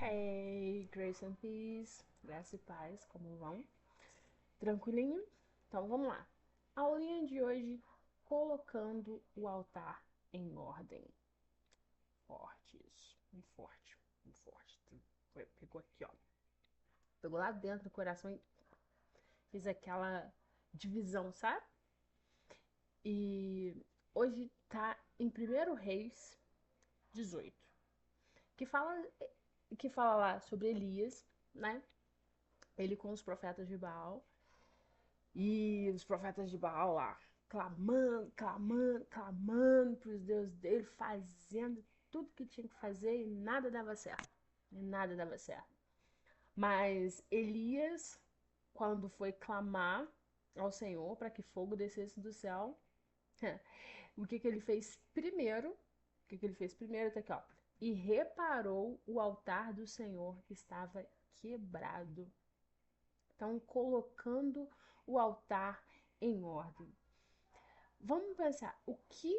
Hey, Grace and Peace, graça e paz, como vão? Tranquilinho? Então vamos lá. Aulinha de hoje, colocando o altar em ordem. Forte isso, muito forte, muito forte. Pegou aqui, ó. Pegou lá dentro do coração e fez aquela divisão, sabe? E hoje tá em 1 Reis 18, que fala, que fala lá sobre Elias, né? Ele com os profetas de Baal. E os profetas de Baal lá, clamando, clamando, clamando para os deuses dele, fazendo tudo que tinha que fazer e nada dava certo. E nada dava certo. Mas Elias, quando foi clamar ao Senhor para que fogo descesse do céu, o que ele fez primeiro? O que ele fez primeiro? Tá aqui, ó. E reparou o altar do Senhor que estava quebrado. Então, colocando o altar em ordem. Vamos pensar, o que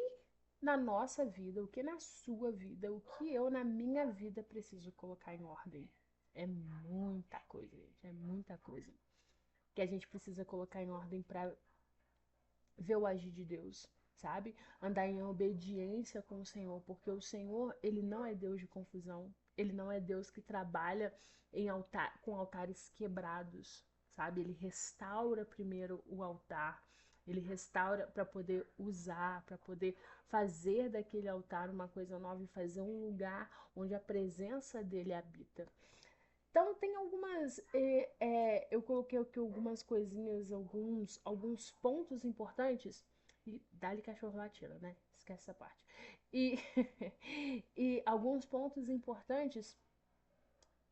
na nossa vida, o que na sua vida, o que eu na minha vida preciso colocar em ordem? É muita coisa, gente, é muita coisa que a gente precisa colocar em ordem para ver o agir de Deus, sabe? Andar em obediência com o Senhor, porque o Senhor, ele não é Deus de confusão, ele não é Deus que trabalha em com altares quebrados, sabe? Ele restaura primeiro o altar, ele restaura para poder usar, para poder fazer daquele altar uma coisa nova e fazer um lugar onde a presença dele habita. Então tem algumas, eu coloquei aqui algumas coisinhas, alguns pontos importantes. E dá-lhe cachorro latina, né? Esquece essa parte. E, e alguns pontos importantes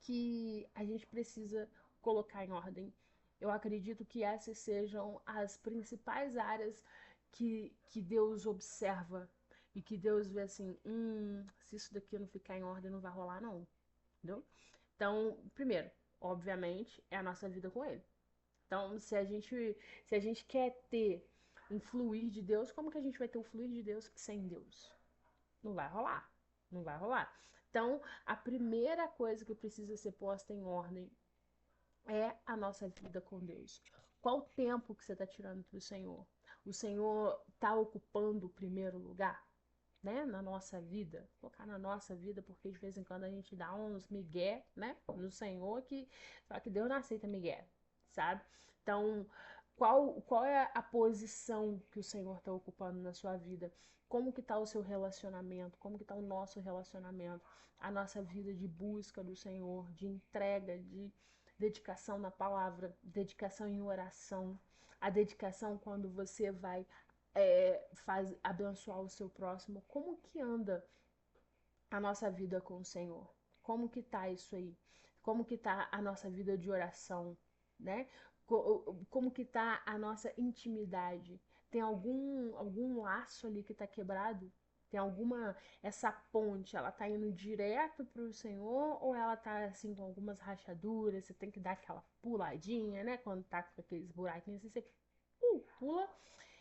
que a gente precisa colocar em ordem. Eu acredito que essas sejam as principais áreas que Deus observa e que Deus vê assim, se isso daqui não ficar em ordem, não vai rolar, não. Entendeu? Então, primeiro, obviamente, é a nossa vida com Ele. Então, se a gente quer ter um fluir de Deus, como que a gente vai ter um fluir de Deus sem Deus? Não vai rolar. Não vai rolar. Então, a primeira coisa que precisa ser posta em ordem é a nossa vida com Deus. Qual o tempo que você está tirando para o Senhor? O Senhor está ocupando o primeiro lugar? Né, na nossa vida, colocar na nossa vida, porque de vez em quando a gente dá uns migué, né, no Senhor, que só que Deus não aceita migué, sabe? Então, qual é a posição que o Senhor está ocupando na sua vida? Como que está o seu relacionamento? Como que está o nosso relacionamento? A nossa vida de busca do Senhor, de entrega, de dedicação na palavra, dedicação em oração, a dedicação quando você vai abençoar o seu próximo. Como que anda a nossa vida com o Senhor? Como que tá isso aí? Como que tá a nossa vida de oração, né? Como que tá a nossa intimidade? Tem algum laço ali que tá quebrado? Tem alguma, essa ponte, ela tá indo direto pro Senhor ou ela tá assim com algumas rachaduras? Você tem que dar aquela puladinha, né? Quando tá com aqueles buraquinhos assim, você pula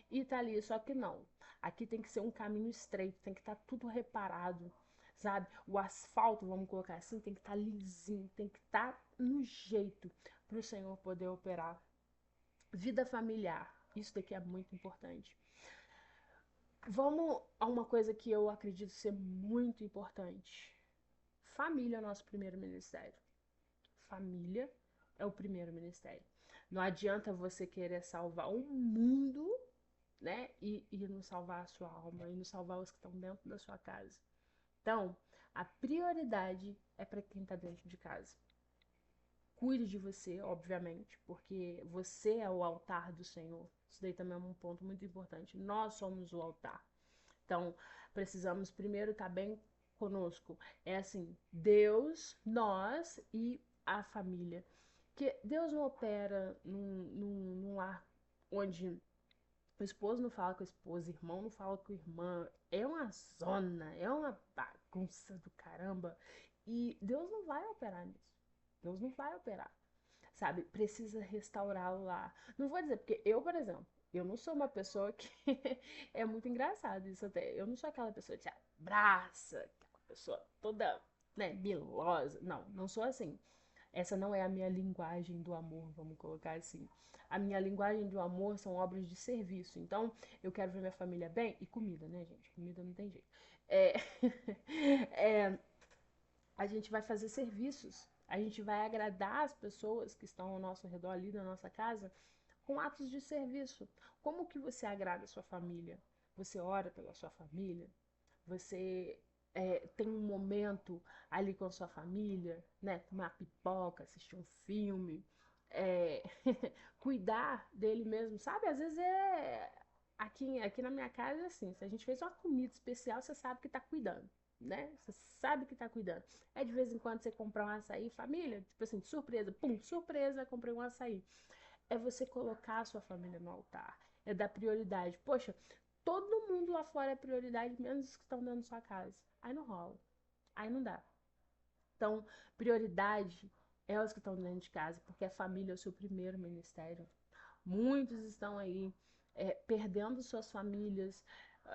e tá ali, só que não. Aqui tem que ser um caminho estreito, tem que estar tudo reparado, sabe? O asfalto, vamos colocar assim, tem que estar lisinho, tem que estar no jeito para o Senhor poder operar. Vida familiar, isso daqui é muito importante. Vamos a uma coisa que eu acredito ser muito importante. Família é o nosso primeiro ministério. Família é o primeiro ministério. Não adianta você querer salvar o mundo, né? E não salvar a sua alma, e não salvar os que estão dentro da sua casa. Então, a prioridade é para quem está dentro de casa. Cuide de você, obviamente, porque você é o altar do Senhor. Isso daí também é um ponto muito importante. Nós somos o altar. Então, precisamos primeiro estar bem conosco. É assim, Deus, nós e a família. Que Deus não opera num lar onde o esposo não fala com a esposa, o irmão não fala com a irmã. É uma zona, é uma bagunça do caramba. E Deus não vai operar nisso. Deus não vai operar. Sabe? Precisa restaurar o lar. Não vou dizer, porque eu, por exemplo, eu não sou uma pessoa que. É muito engraçado isso até. Eu não sou aquela pessoa que te abraça, aquela pessoa toda. né, melosa. Não, não sou assim. Essa não é a minha linguagem do amor, vamos colocar assim. A minha linguagem do amor são obras de serviço. Então, eu quero ver minha família bem e comida, né, gente? Comida não tem jeito. É, é, a gente vai fazer serviços. A gente vai agradar as pessoas que estão ao nosso redor ali na nossa casa com atos de serviço. Como que você agrada a sua família? Você ora pela sua família? Você tem um momento ali com a sua família, né? Tomar pipoca, assistir um filme, é, cuidar dele mesmo, sabe? Às vezes é. Aqui na minha casa é assim: se a gente fez uma comida especial, você sabe que tá cuidando, né? Você sabe que tá cuidando. É de vez em quando você comprar um açaí, família, tipo assim, de surpresa, pum, surpresa, comprei um açaí. É você colocar a sua família no altar, é dar prioridade. Poxa, todo mundo lá fora é prioridade, menos os que estão dentro da sua casa. Aí não rola, aí não dá. Então, prioridade é os que estão dentro de casa, porque a família é o seu primeiro ministério. Muitos estão aí perdendo suas famílias,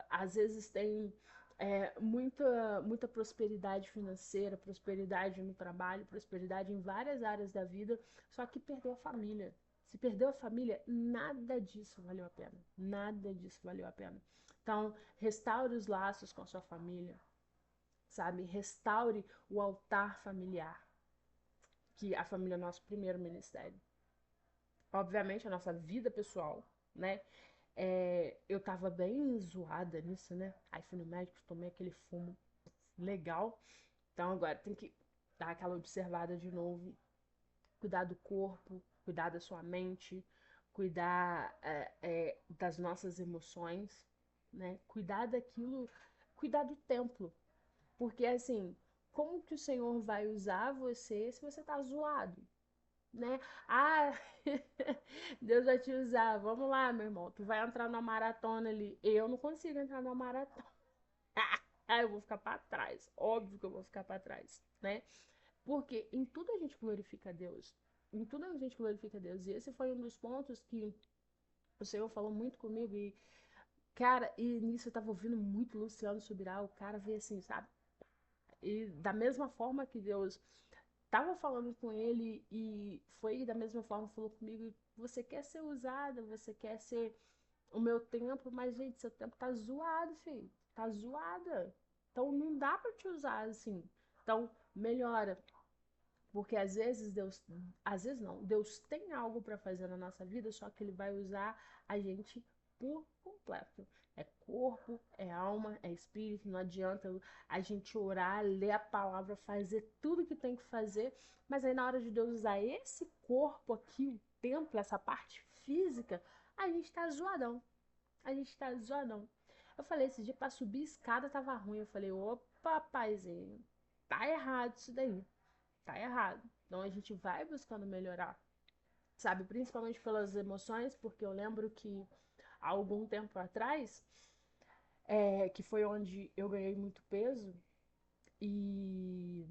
às vezes tem muita prosperidade financeira, prosperidade no trabalho, prosperidade em várias áreas da vida, só que perdeu a família. Se perdeu a família, nada disso valeu a pena. Nada disso valeu a pena. Então, restaure os laços com a sua família, sabe? Restaure o altar familiar, que a família é o nosso primeiro ministério. Obviamente, a nossa vida pessoal, né? Eu tava bem zoada nisso, né? Aí fui no médico, tomei aquele fumo legal. Então agora tem que dar aquela observada de novo, cuidar do corpo, cuidar da sua mente, cuidar das nossas emoções, né? Cuidar daquilo, cuidar do templo. Porque assim, como que o Senhor vai usar você se você tá zoado? Né? Ah, Deus vai te usar. Vamos lá, meu irmão. Tu vai entrar numa maratona ali. Eu não consigo entrar numa maratona. Ah, eu vou ficar para trás. Óbvio que eu vou ficar para trás, né? Porque em tudo a gente glorifica a Deus. Em tudo a gente glorifica a Deus. E esse foi um dos pontos que o Senhor falou muito comigo. E, cara, e nisso eu tava ouvindo muito Luciano Subirá. O cara veio assim, sabe? E da mesma forma que Deus tava falando com ele e foi da mesma forma que falou comigo, você quer ser usada, você quer ser o meu tempo, mas gente, seu tempo tá zoado, filho. Tá zoada. Então não dá pra te usar assim. Então melhora, porque às vezes não, Deus tem algo para fazer na nossa vida, só que ele vai usar a gente por completo. É corpo, é alma, é espírito, não adianta a gente orar, ler a palavra, fazer tudo que tem que fazer, mas aí na hora de Deus usar esse corpo aqui, o templo, essa parte física, a gente tá zoadão. A gente tá zoadão. Eu falei, esse dia pra subir escada tava ruim. Eu falei, opa, paizinho, tá errado isso daí. Tá errado. Então a gente vai buscando melhorar, sabe? Principalmente pelas emoções, porque eu lembro que há algum tempo atrás, que foi onde eu ganhei muito peso, e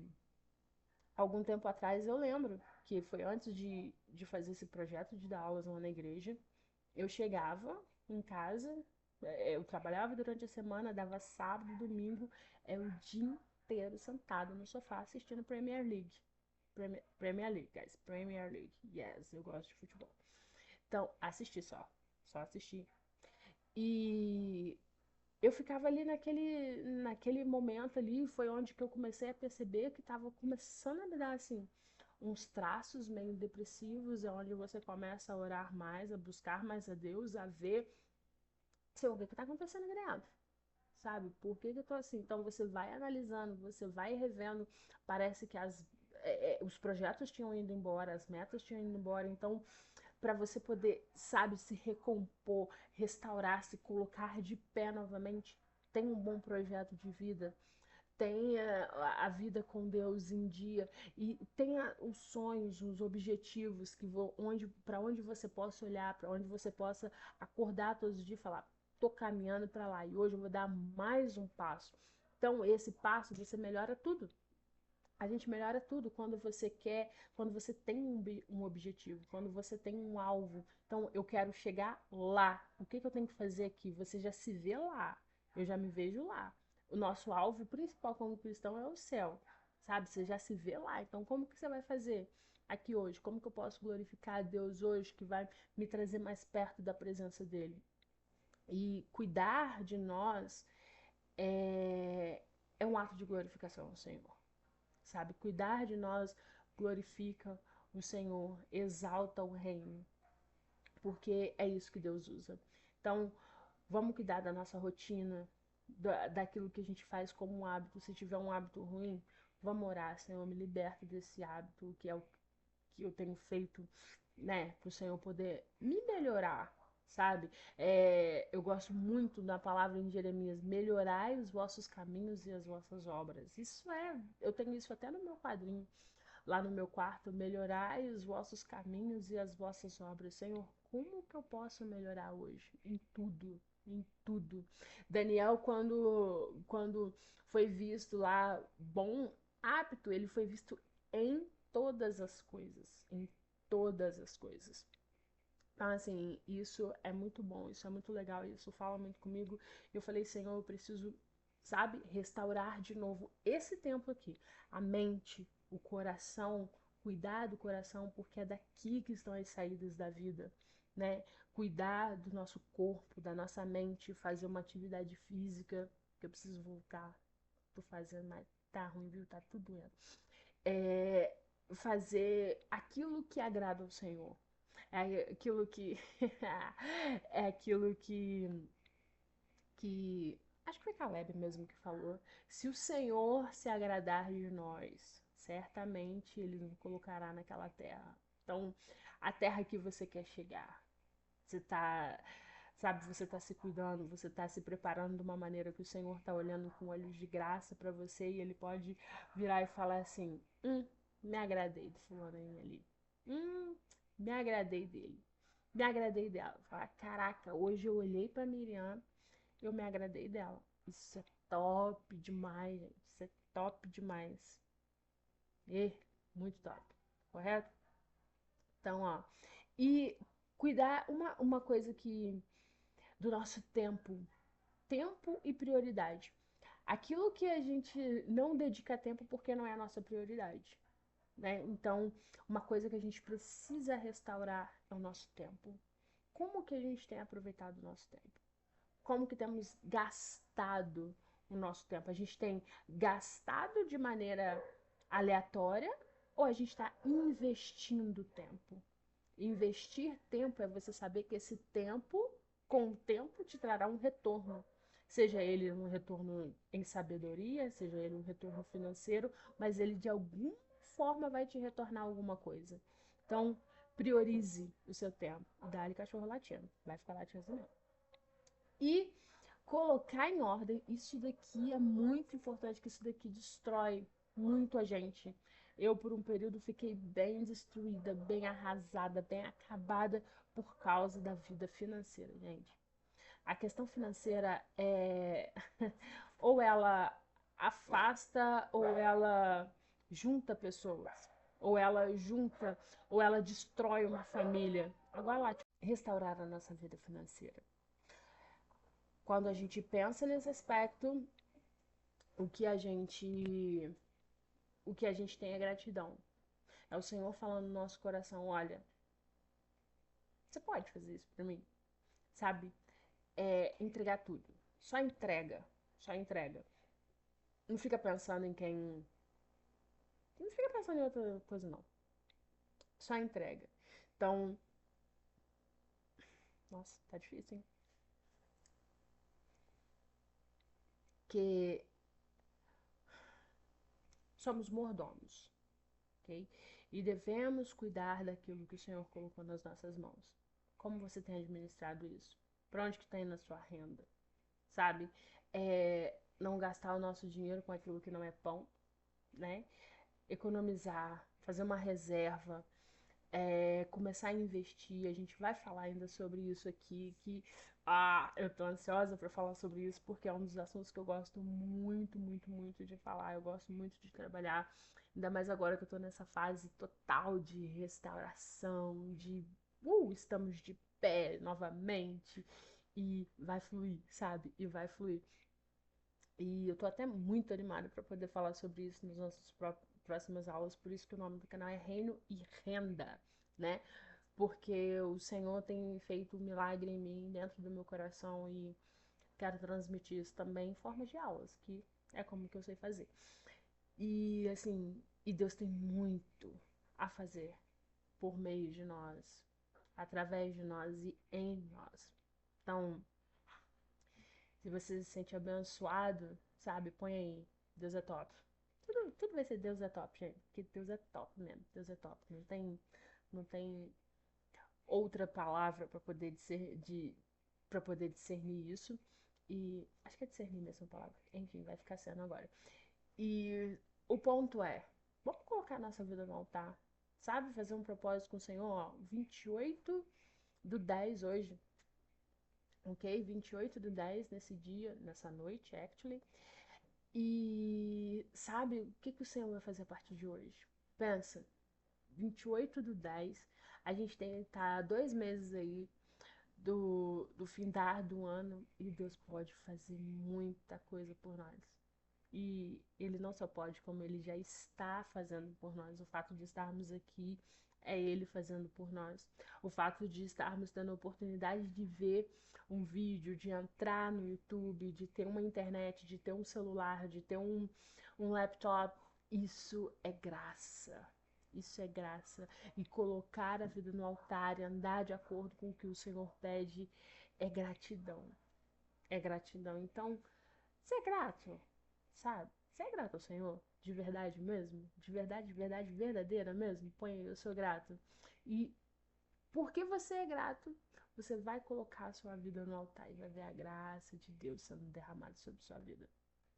algum tempo atrás eu lembro que foi antes de fazer esse projeto de dar aulas lá na igreja, eu chegava em casa, eu trabalhava durante a semana, dava sábado, domingo, o dia inteiro sentado no sofá assistindo Premier League. Premier League, guys. Premier League. Yes, eu gosto de futebol. Então, assisti só assisti. E eu ficava ali naquele momento ali, foi onde que eu comecei a perceber que estava começando a me dar, assim, uns traços meio depressivos, é onde você começa a orar mais, a buscar mais a Deus, a ver se o que está acontecendo aqui dentro, sabe? Por que que eu tô assim? Então você vai analisando, você vai revendo, parece que os projetos tinham ido embora, as metas tinham ido embora, então para você poder, sabe, se recompor, restaurar, se colocar de pé novamente, tem um bom projeto de vida, tenha a vida com Deus em dia e tenha os sonhos, os objetivos que vão para onde você possa olhar, para onde você possa acordar todos os dias e falar, tô caminhando para lá e hoje eu vou dar mais um passo. Então, esse passo você melhora tudo. A gente melhora tudo quando você quer, quando você tem um objetivo, quando você tem um alvo. Então, eu quero chegar lá. O que que eu tenho que fazer aqui? Você já se vê lá. Eu já me vejo lá. O nosso alvo principal como cristão é o céu, sabe? Você já se vê lá. Então, como que você vai fazer aqui hoje? Como que eu posso glorificar a Deus hoje, que vai me trazer mais perto da presença dele? E cuidar de nós é um ato de glorificação ao Senhor, sabe? Cuidar de nós glorifica o Senhor, exalta o reino, porque é isso que Deus usa. Então, vamos cuidar da nossa rotina, daquilo que a gente faz como um hábito. Se tiver um hábito ruim, vamos orar, Senhor, me liberta desse hábito, que é o que eu tenho feito, né, para o Senhor poder me melhorar, sabe? Eu gosto muito da palavra em Jeremias: melhorai os vossos caminhos e as vossas obras. Eu tenho isso até no meu quadrinho, lá no meu quarto: melhorai os vossos caminhos e as vossas obras. Senhor, como que eu posso melhorar hoje? Em tudo, em tudo. Daniel, quando foi visto lá bom, apto, ele foi visto em todas as coisas, em todas as coisas. Então, assim, isso é muito bom, isso é muito legal, isso fala muito comigo. Eu falei: Senhor, eu preciso, sabe, restaurar de novo esse templo aqui, a mente, o coração, cuidar do coração, porque é daqui que estão as saídas da vida, né? Cuidar do nosso corpo, da nossa mente, fazer uma atividade física, que eu preciso voltar, tô fazendo, mas tá ruim, viu? Tá tudo doendo. É, fazer aquilo que agrada ao Senhor. É aquilo que é aquilo que acho que foi Caleb mesmo que falou: se o Senhor se agradar de nós, certamente ele nos colocará naquela terra. Então, a terra que você quer chegar, você tá, sabe, você tá se cuidando, você tá se preparando de uma maneira que o Senhor tá olhando com olhos de graça para você, e ele pode virar e falar assim: me agradei do fulaninho ali. Me agradei dele. Me agradei dela. Falar: caraca, hoje eu olhei pra Miriam, eu me agradei dela. Isso é top demais, gente. Isso é top demais. E muito top. Correto? Então, ó. E cuidar uma coisa que do nosso tempo. Tempo e prioridade. Aquilo que a gente não dedica tempo porque não é a nossa prioridade, né? Então, uma coisa que a gente precisa restaurar é o nosso tempo. Como que a gente tem aproveitado o nosso tempo? Como que temos gastado o nosso tempo? A gente tem gastado de maneira aleatória ou a gente está investindo tempo? Investir tempo é você saber que esse tempo, com o tempo, te trará um retorno. Seja ele um retorno em sabedoria, seja ele um retorno financeiro, mas ele de alguma forma vai te retornar alguma coisa. Então, priorize o seu tempo. Dá-lhe cachorro latindo. Vai ficar latindo assim mesmo. E colocar em ordem, isso daqui é muito importante, que isso daqui destrói muito a gente. Eu, por um período, fiquei bem destruída, bem arrasada, bem acabada por causa da vida financeira, gente. A questão financeira é ou ela afasta ou ela junta pessoas, ou ela junta ou ela destrói uma família. Agora lá, restaurar a nossa vida financeira. Quando a gente pensa nesse aspecto, o que a gente o que a gente tem é gratidão. É o Senhor falando no nosso coração: olha, você pode fazer isso por mim, sabe? Entregar tudo. Só entrega, só entrega. Não fica pensando em quem. Não fica pensando em outra coisa, não. Só entrega. Então, nossa, tá difícil, hein? Que somos mordomos, ok? E devemos cuidar daquilo que o Senhor colocou nas nossas mãos. Como você tem administrado isso? Para onde que está indo a sua renda? Sabe? Não gastar o nosso dinheiro com aquilo que não é pão, né? Economizar, fazer uma reserva, começar a investir. A gente vai falar ainda sobre isso aqui, que eu tô ansiosa para falar sobre isso, porque é um dos assuntos que eu gosto muito, muito, muito de falar. Eu gosto muito de trabalhar, ainda mais agora que eu tô nessa fase total de restauração, de estamos de pé novamente, e vai fluir, sabe? E vai fluir. E eu tô até muito animada para poder falar sobre isso nas nossas próximas aulas, por isso que o nome do canal é Reino e Renda, né? Porque o Senhor tem feito um milagre em mim, dentro do meu coração, e quero transmitir isso também em forma de aulas, que é como que eu sei fazer. E assim, e Deus tem muito a fazer por meio de nós, através de nós e em nós. Então, se você se sente abençoado, sabe, põe aí, Deus é top. Tudo vai ser Deus é top, gente. Porque Deus é top mesmo. Deus é top. Não tem outra palavra para poder para poder discernir isso. E acho que é discernir mesmo a palavra. Enfim, vai ficar sendo agora. E o ponto é, vamos colocar nossa vida no altar. Sabe, fazer um propósito com o Senhor, ó, 28/10 hoje, ok? 28/10 nesse dia, nessa noite, actually. E sabe o que o Senhor vai fazer a partir de hoje? Pensa, 28/10, a gente tá 2 meses aí do findar do ano e Deus pode fazer muita coisa por nós. E Ele não só pode, como Ele já está fazendo por nós. O fato de estarmos aqui é Ele fazendo por nós. O fato de estarmos tendo a oportunidade de ver um vídeo, de entrar no YouTube, de ter uma internet, de ter um celular, de ter um laptop, isso é graça. Isso é graça. E colocar a vida no altar e andar de acordo com o que o Senhor pede é gratidão. É gratidão. Então, ser grato, sabe? Ser grato ao Senhor, de verdade mesmo, de verdade verdadeira mesmo. Põe aí, eu sou grato. E porque você é grato, você vai colocar a sua vida no altar e vai ver a graça de Deus sendo derramada sobre sua vida.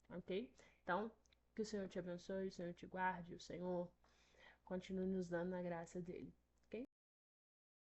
Ok? Então, que o Senhor te abençoe, o Senhor te guarde, o Senhor continue nos dando a graça dele.